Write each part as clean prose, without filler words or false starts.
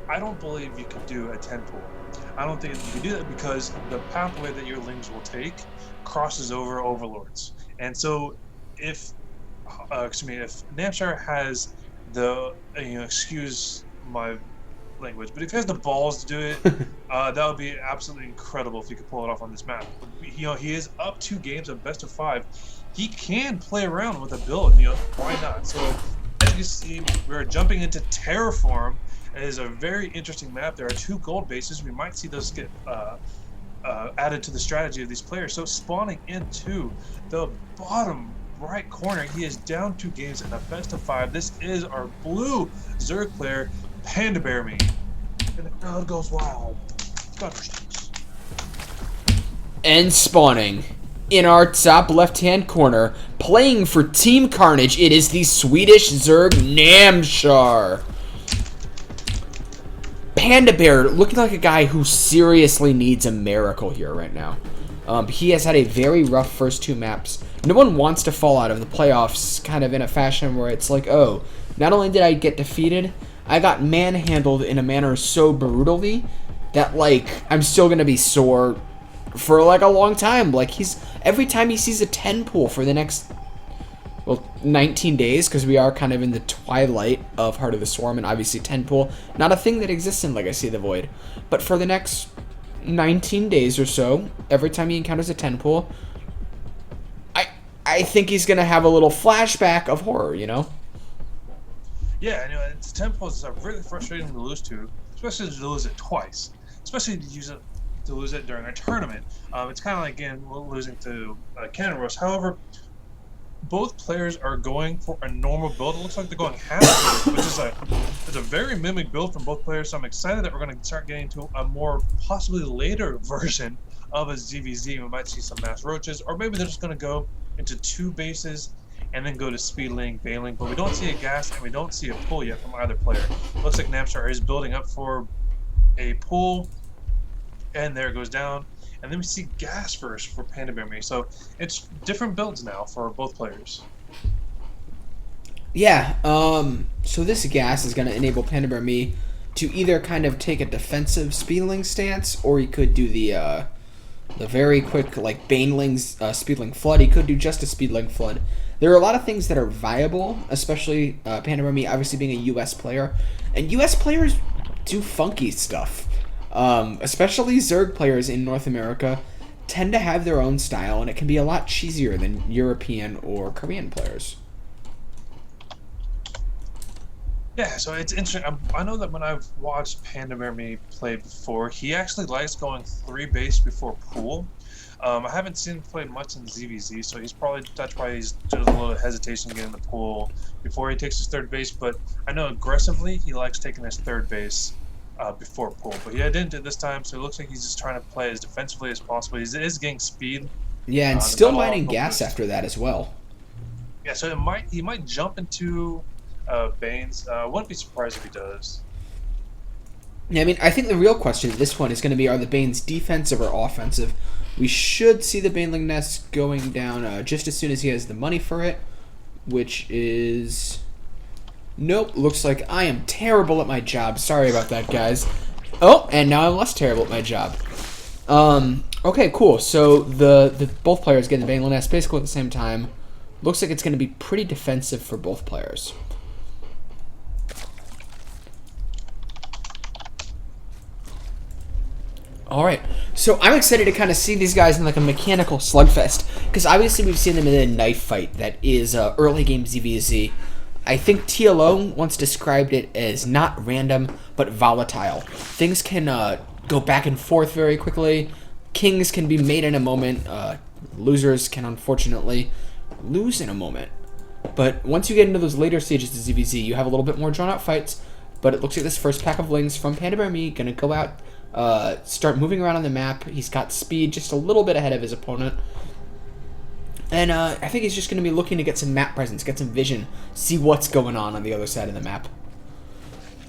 I don't believe you can do a 10 pool. I don't think you can do that because the pathway that your lings will take crosses over overlords. And so if if Namshar has the excuse my language, but if he has the balls to do it, that would be absolutely incredible if he could pull it off on this map. He is up 2 games of best of 5. He can play around with a build. Why not? So as you see, we're jumping into Terraform. It is a very interesting map. There are 2 gold bases. We might see those get added to the strategy of these players. So spawning into the bottom right corner, he is down 2 games in a best of 5. This is our blue Zerg player, PandaBearMe. And the crowd goes wild. And spawning in our top left-hand corner, playing for Team Carnage, it is the Swedish Zerg Namshar. Panda Bear looking like a guy who seriously needs a miracle here right now. He has had a very rough first 2 maps. No one wants to fall out of the playoffs kind of in a fashion where it's like, oh, not only did I get defeated, I got manhandled in a manner so brutally that, like, I'm still going to be sore for, like, a long time. Like, every time he sees a 10 pool for the next, 19 days, because we are kind of in the twilight of Heart of the Swarm, and obviously 10 pool, not a thing that exists in Legacy of the Void. But for the next 19 days or so, every time he encounters a 10 pool, I think he's going to have a little flashback of horror, Yeah, it's 10 pools are really frustrating to lose to, especially to lose it twice, especially to lose it during a tournament. It's kind of like, again, losing to Cannon Roast. However, both players are going for a normal build. It looks like they're going half, which is a very mimic build from both players. So I'm excited that we're going to start getting to a more possibly later version of a ZVZ. We might see some mass roaches, or maybe they're just going to go into 2 bases and then go to Speedling, Bailing. But we don't see a gas and we don't see a pull yet from either player. Looks like Namshar is building up for a pull, and there it goes down. And then we see gas first for PandaBearMe. So it's different builds now for both players. Yeah, so this gas is going to enable PandaBearMe to either kind of take a defensive Speedling stance, or he could do the very quick, like, Baneling's Speedling Flood. He could do just a Speedling Flood. There are a lot of things that are viable, especially PandaBearMe obviously being a US player. And US players do funky stuff. Especially Zerg players in North America tend to have their own style, and it can be a lot cheesier than European or Korean players. Yeah, so it's interesting. I know that when I've watched PandaBearMe play before, he actually likes going 3 base before pool. I haven't seen him play much in ZVZ, so that's why he's doing a little hesitation getting the pool before he takes his 3rd base. But I know aggressively he likes taking his 3rd base before pull, but he didn't do it this time, so it looks like he's just trying to play as defensively as possible. He is getting speed. Yeah, and still mining gas after that as well. Yeah, so he might jump into Banes. Wouldn't be surprised if he does. Yeah, I mean, I think the real question at this point is going to be, are the Banes defensive or offensive? We should see the Baneling Nest going down just as soon as he has the money for it, which is... Nope, looks like I am terrible at my job. Sorry about that, guys. Oh, and now I'm less terrible at my job. Okay, cool. So the both players get the Baneling Nest basically at the same time. Looks like it's going to be pretty defensive for both players. Alright, so I'm excited to kind of see these guys in like a mechanical slugfest, because obviously we've seen them in a knife fight that is early game ZVZ. I think TLO once described it as not random, but volatile. Things can go back and forth very quickly. Kings can be made in a moment. Losers can unfortunately lose in a moment. But once you get into those later stages of ZVZ, you have a little bit more drawn-out fights. But it looks like this first pack of Lings from PandaBearMe going to go out, start moving around on the map. He's got speed just a little bit ahead of his opponent. And I think he's just going to be looking to get some map presence, get some vision, see what's going on the other side of the map.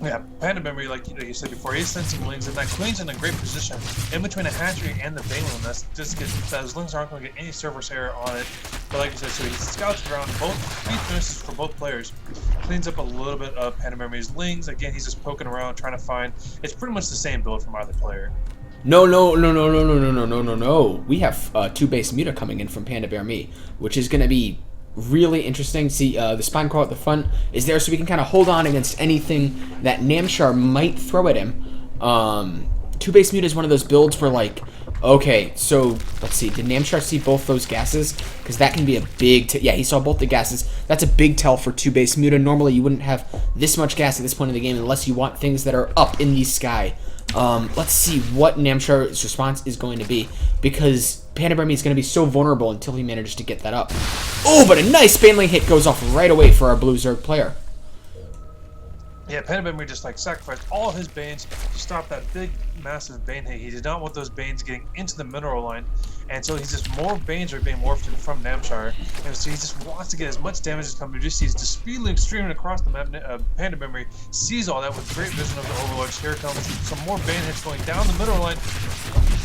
Yeah, PandaBearMe, like you said before, he's sent some lings, and that queen's in a great position in between a hatchery and the Baneland. That's just those lings aren't going to get any service error on it. But like you said, so he scouts around both speed finishes for both players, cleans up a little bit of PandaBearMe's lings. Again, he's just poking around, trying to find. It's pretty much the same build from either player. No. We have 2 base Muta coming in from PandaBearMe, which is going to be really interesting. See, the spine crawl at the front is there so we can kind of hold on against anything that Namshar might throw at him. 2 base Muta is one of those builds where, like, okay, so let's see, did Namshar see both those gases? Because that can be a big yeah, he saw both the gases. That's a big tell for 2 base Muta. Normally you wouldn't have this much gas at this point in the game unless you want things that are up in the sky. Let's see what Namshar's response is going to be, because PandaBearMe is going to be so vulnerable until he manages to get that up. Oh, but a nice Baneling hit goes off right away for our blue Zerg player. Yeah, PandaBearMe just like sacrificed all his Banes to stop that big, massive Bane hit. He did not want those Banes getting into the mineral line, and so he's just more Banes are being morphed from Namshar, and so he just wants to get as much damage as coming. Just sees the speed link streaming across the map. PandaBearMe sees all that with great vision of the Overlords. Here comes some more Bane hits going down the mineral line.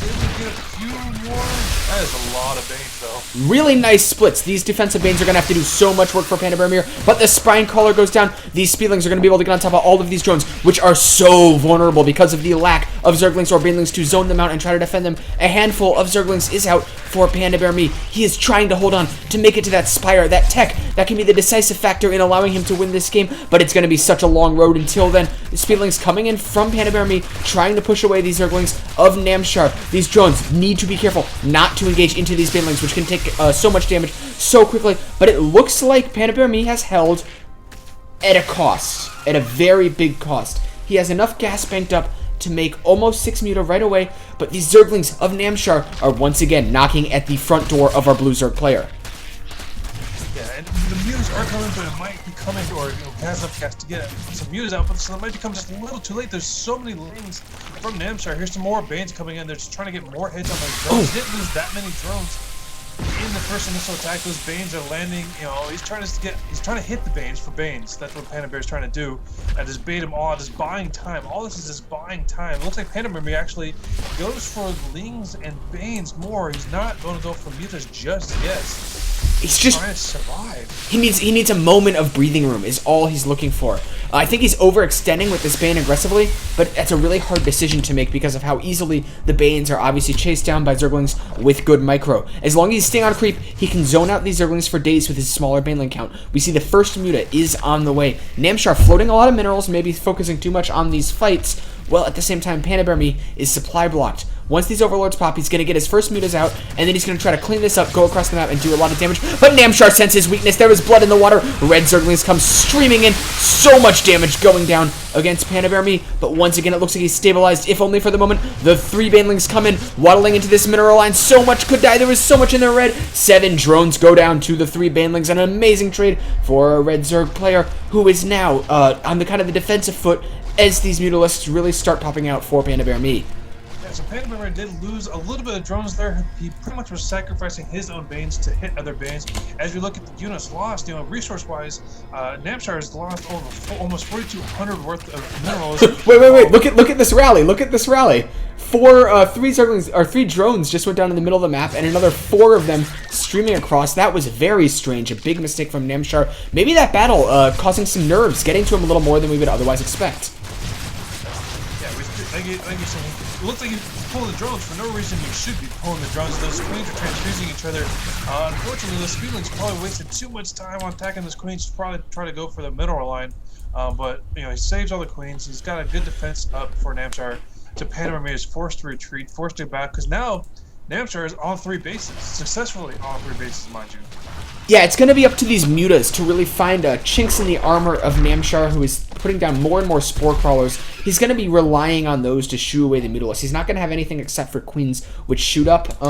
They will get a few more. That is a lot of Banes, though. Really nice splits. These defensive Banes are going to have to do so much work for PandaBearMe, but the Spine Caller goes down. These Speedlings are going to be able to get on top of all of these drones, which are so vulnerable because of the lack of Zerglings or Banelings to zone them out and try to defend them. A handful of Zerglings is out for PandaBearMe. He is trying to hold on to make it to that Spire, that tech, that can be the decisive factor in allowing him to win this game, but it's going to be such a long road until then. The Speedlings coming in from PandaBearMe, trying to push away these Zerglings of Namshar. These drones need to be careful not to engage into these Banelings, which can take so much damage so quickly, but it looks like PandaBearMe has held at a cost, at a very big cost. He has enough gas banked up to make almost 6 Muta right away, but these Zerglings of Namshar are once again knocking at the front door of our blue Zerg player. Yeah, and the Mutas are coming, but it might be coming, or has enough gas to get some Mutas out, but so it might become just a little too late. There's so many lanes from Namshar. Here's some more Banes coming in. They're just trying to get more hits on those drones. He didn't lose that many drones in the first initial attack. Those Banes are landing, he's trying to hit the Banes for Banes. That's what PandaBear is trying to do. And just bait him all, just buying time. All this is just buying time. It looks like PandaBear actually goes for Lings and Banes more. He's not going to go for Mutas just yet. He's just trying to survive. He needs a moment of breathing room is all he's looking for. I think he's overextending with this Bane aggressively, but that's a really hard decision to make because of how easily the Banes are obviously chased down by Zerglings with good micro. As long as he's staying on creep, he can zone out these Zerglings for days with his smaller Baneling count. We see the first Muta is on the way. Namshar floating a lot of minerals, maybe focusing too much on these fights, while at the same time PandaBearMe is supply blocked. Once these Overlords pop, he's going to get his first Mutas out, and then he's going to try to clean this up, go across the map, and do a lot of damage. But Namshar senses his weakness. There is blood in the water. Red Zerglings come streaming in. So much damage going down against PandaBearMe. But once again, it looks like he's stabilized, if only for the moment. The 3 Banelings come in, waddling into this mineral line. So much could die. There was so much in the red. 7 drones go down to the 3 Banelings. An amazing trade for a Red Zerg player who is now on the kind of the defensive foot as these Mutalisks really start popping out for PandaBearMe. So PandaBearMe did lose a little bit of drones there. He pretty much was sacrificing his own Banes to hit other Banes. As we look at the units lost, resource-wise, Namshar has lost over almost 4,200 worth of minerals. Wait! Look at this rally! Look at this rally! 3 Zerglings or 3 drones just went down in the middle of the map, and another 4 of them streaming across. That was very strange. A big mistake from Namshar. Maybe that battle causing some nerves, getting to him a little more than we would otherwise expect. Yeah, like you said, it looks like he's pulling the drones for no reason. You should be pulling the drones. Those queens are transfusing each other. Unfortunately, the Speedlings probably wasted too much time on attacking those queens. Probably try to go for the mineral line, but he saves all the queens. He's got a good defense up for Namshar. So PandaBearMe is forced to retreat, forced to go back, because now Namshar is on 3 bases, successfully on 3 bases, mind you. Yeah, it's going to be up to these Mutas to really find chinks in the armor of Namshar, who is putting down more and more Spore Crawlers. He's going to be relying on those to shoo away the Mutalisks. He's not going to have anything except for Queens, which shoot up.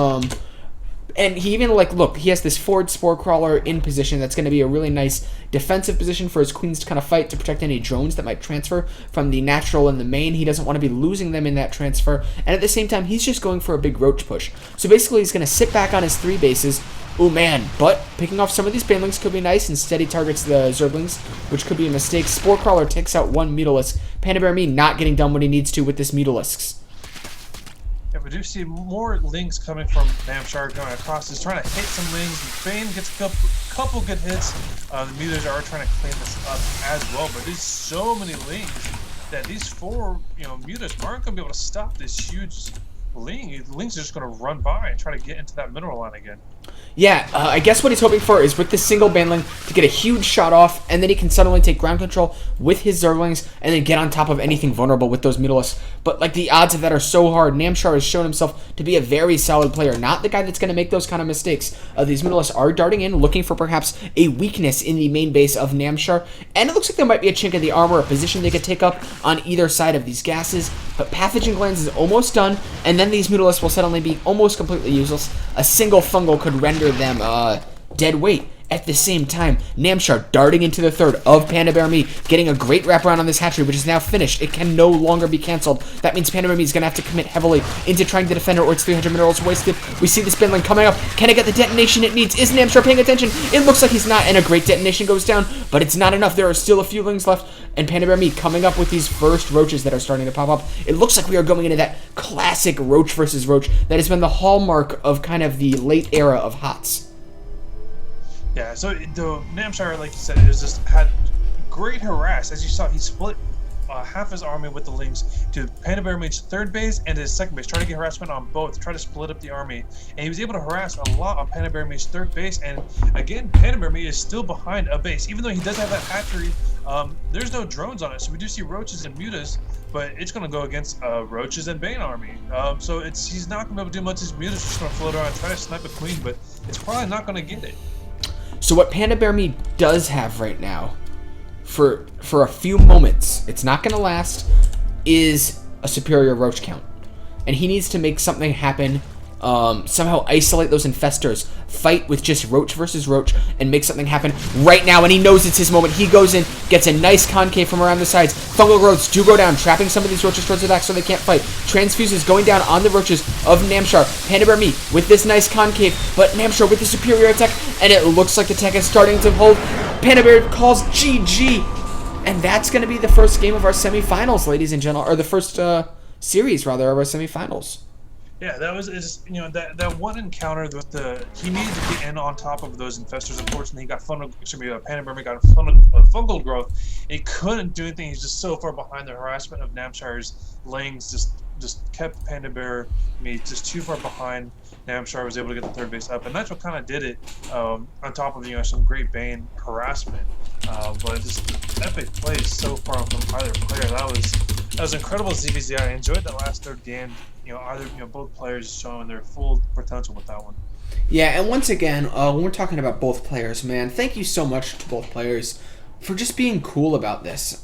And he even, like, look, he has this forward Spore Crawler in position that's going to be a really nice defensive position for his queens to kind of fight to protect any drones that might transfer from the natural and the main. He doesn't want to be losing them in that transfer. And at the same time, he's just going for a big roach push. So basically, he's going to sit back on his 3 bases. Oh man, but picking off some of these banelings could be nice. Instead, he targets the Zerglings, which could be a mistake. Spore Crawler takes out 1 Mutalisk. PandaBearMe not getting done what he needs to with this Mutalisks. Yeah, we do see more lings coming from Namshar going across. He's trying to hit some lings. Bane gets a couple good hits. The Mutas are trying to clean this up as well, but there's so many lings that these 4, Mutas aren't going to be able to stop this huge ling. The lings are just going to run by and try to get into that mineral line again. Yeah, I guess what he's hoping for is with this single baneling to get a huge shot off, and then he can suddenly take ground control with his Zerglings, and then get on top of anything vulnerable with those Mutalisks. But, like, the odds of that are so hard. Namshar has shown himself to be a very solid player, not the guy that's going to make those kind of mistakes. These Mutalisks are darting in, looking for perhaps a weakness in the main base of Namshar, and it looks like there might be a chink in the armor, a position they could take up on either side of these gases. But Pathogen Glands is almost done, and then these Mutalisks will suddenly be almost completely useless. A single fungal could render them dead weight. At the same time, Namshar darting into the third of PandaBearMe, getting a great wraparound on this hatchery, which is now finished. It can no longer be cancelled. That means PandaBearMe is going to have to commit heavily into trying to defend her, or its 300 minerals wasted. We see this Binling coming up. Can it get the detonation it needs? Is Namshar paying attention? It looks like he's not, and a great detonation goes down, but it's not enough. There are still a few lings left, and PandaBearMe coming up with these first roaches that are starting to pop up. It looks like we are going into that classic roach versus roach that has been the hallmark of kind of the late era of HOTS. Yeah, so the Namshar, like you said, is just had great harass. As you saw, he split half his army with the lings to PandaBearMe's 3rd base and his 2nd base, trying to get harassment on both, try to split up the army. And he was able to harass a lot on PandaBearMe's 3rd base. And again, PandaBearMe is still behind a base, even though he does have that hatchery. There's no drones on it, so we do see roaches and mutas, but it's going to go against roaches and Bane army. So he's not going to be able to do much. His muta's just going to float around and try to snipe a queen, but it's probably not going to get it. So what PandaBearMe does have right now, for a few moments, it's not going to last, is a superior roach count. And he needs to make something happen, somehow isolate those infestors, fight with just roach versus roach, and make something happen right now. And he knows it's his moment. He goes in, gets a nice concave from around the sides. Fungal growths do go down, trapping some of these roaches towards the back so they can't fight. Transfuse is going down on the roaches of Namshar. PandaBearMe with this nice concave, but Namshar with the superior attack, and it looks like the tech is starting to hold. PandaBear calls GG, and that's going to be the first game of our semifinals, ladies and gentlemen, or the first series, rather, of our semifinals. Yeah, that was that one encounter with he needed to get in on top of those infestors. Unfortunately, he got PandaBearMe got fungal growth. He couldn't do anything. He's just so far behind. The harassment of Namshar's lings just kept PandaBearMe just too far behind. Namshar was able to get the 3rd base up, and that's what kind of did it. On top of some great Bane harassment, but just epic plays so far from either player. That was incredible ZVZ. I enjoyed that last 3rd game. Both players showing their full potential with that one. Yeah, and once again, when we're talking about both players, man, thank you so much to both players for just being cool about this.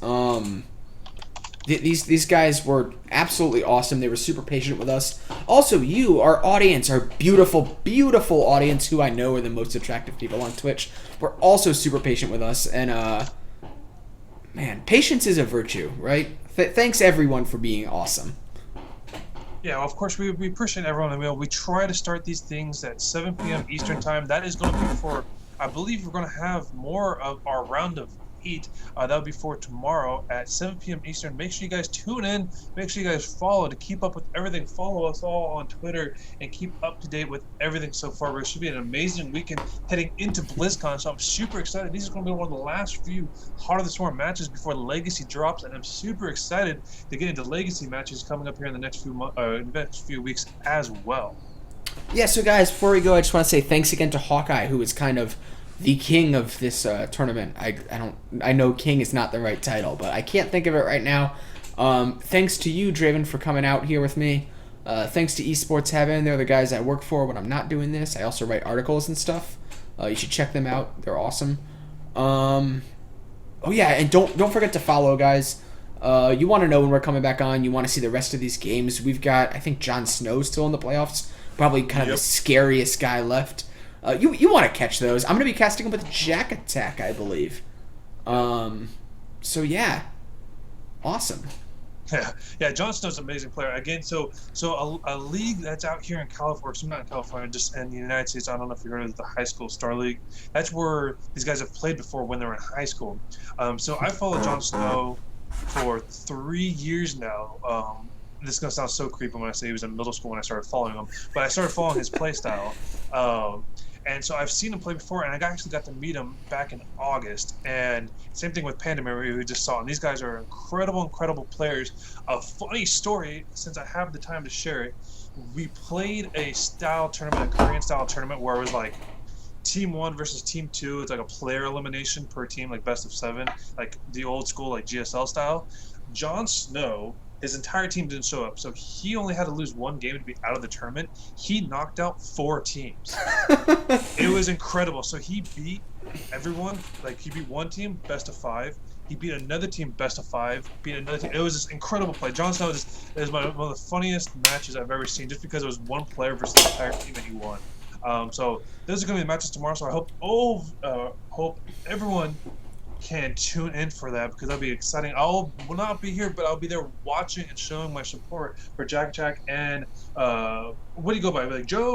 These guys were absolutely awesome. They were super patient with us. Also, you, our audience, our beautiful, beautiful audience, who I know are the most attractive people on Twitch, were also super patient with us. And, man, patience is a virtue, right? Thanks, everyone, for being awesome. Yeah, of course, we appreciate everyone. We try to start these things at 7 p.m. Eastern Time. That is going to be for, I believe we're going to have more of our round of 8. That'll be for tomorrow at 7 p.m. Eastern. Make sure you guys tune in. Make sure you guys follow to keep up with everything. Follow us all on Twitter and keep up to date with everything so far. It should be an amazing weekend heading into BlizzCon, so I'm super excited. These are going to be one of the last few Heart of the Swarm matches before Legacy drops, and I'm super excited to get into Legacy matches coming up here in the next few weeks as well. Yeah, so guys, before we go, I just want to say thanks again to Hawkeye, who is kind of the king of this tournament. I know king is not the right title, but I can't think of it right now. Thanks to you, Draven, for coming out here with me. Thanks to Esports Heaven. They're the guys I work for when I'm not doing this. I also write articles and stuff. You should check them out. They're awesome. Oh yeah, and don't forget to follow, guys. You want to know when we're coming back on. You want to see the rest of these games. We've got, I think, Jon Snow still in the playoffs, Probably kind of the Yep. scariest guy left. You want to catch those. I'm going to be casting him with Jack Attack, I believe. So yeah. Awesome. Yeah, Jon Snow's an amazing player. Again, a league that's out here in California, so not in California, just in the United States. I don't know if you heard of the High School Star League. That's where these guys have played before when they were in high school. So I followed Jon Snow for 3 years now. This is gonna sound so creepy when I say he was in middle school when I started following him, but I started following his play style. And so I've seen him play before, and I actually got to meet him back in August. And same thing with PandaBearMe, who we just saw. And these guys are incredible players. A funny story, since I have the time to share it, we played a style tournament, a Korean style tournament, where it was like Team 1 versus Team 2. It's like a player elimination per team, like best of 7, like the old school, like GSL style. Jon Snow, his entire team didn't show up, so he only had to lose 1 game to be out of the tournament. He knocked out 4 teams. It was incredible. So he beat everyone. Like, he beat one team, best of 5. He beat another team, best of 5. Beat another team. It was this incredible play. Jon Snow is one of the funniest matches I've ever seen, just because it was one player versus the entire team and he won. So those are going to be the matches tomorrow. So I hope everyone can tune in for that, because that'll be exciting. Will not be here, but I'll be there watching and showing my support for Jack Attack and what do you go by? Like Joe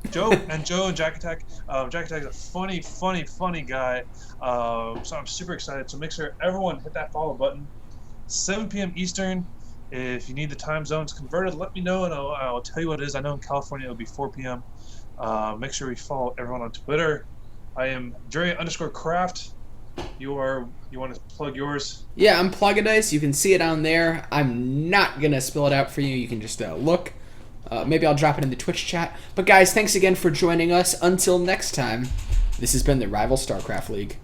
and Jack Attack. Jack Attack is a funny guy. So I'm super excited. So make sure everyone hit that follow button. 7 p.m. Eastern. If you need the time zones converted, let me know and I'll tell you what it is. I know in California it'll be 4 p.m. Make sure we follow everyone on Twitter. I am Dre_Craft. You want to plug yours? Yeah, I'm Plugadice. You can see it on there. I'm not going to spill it out for you. You can just look. Maybe I'll drop it in the Twitch chat. But guys, thanks again for joining us. Until next time, this has been the Rival StarCraft League.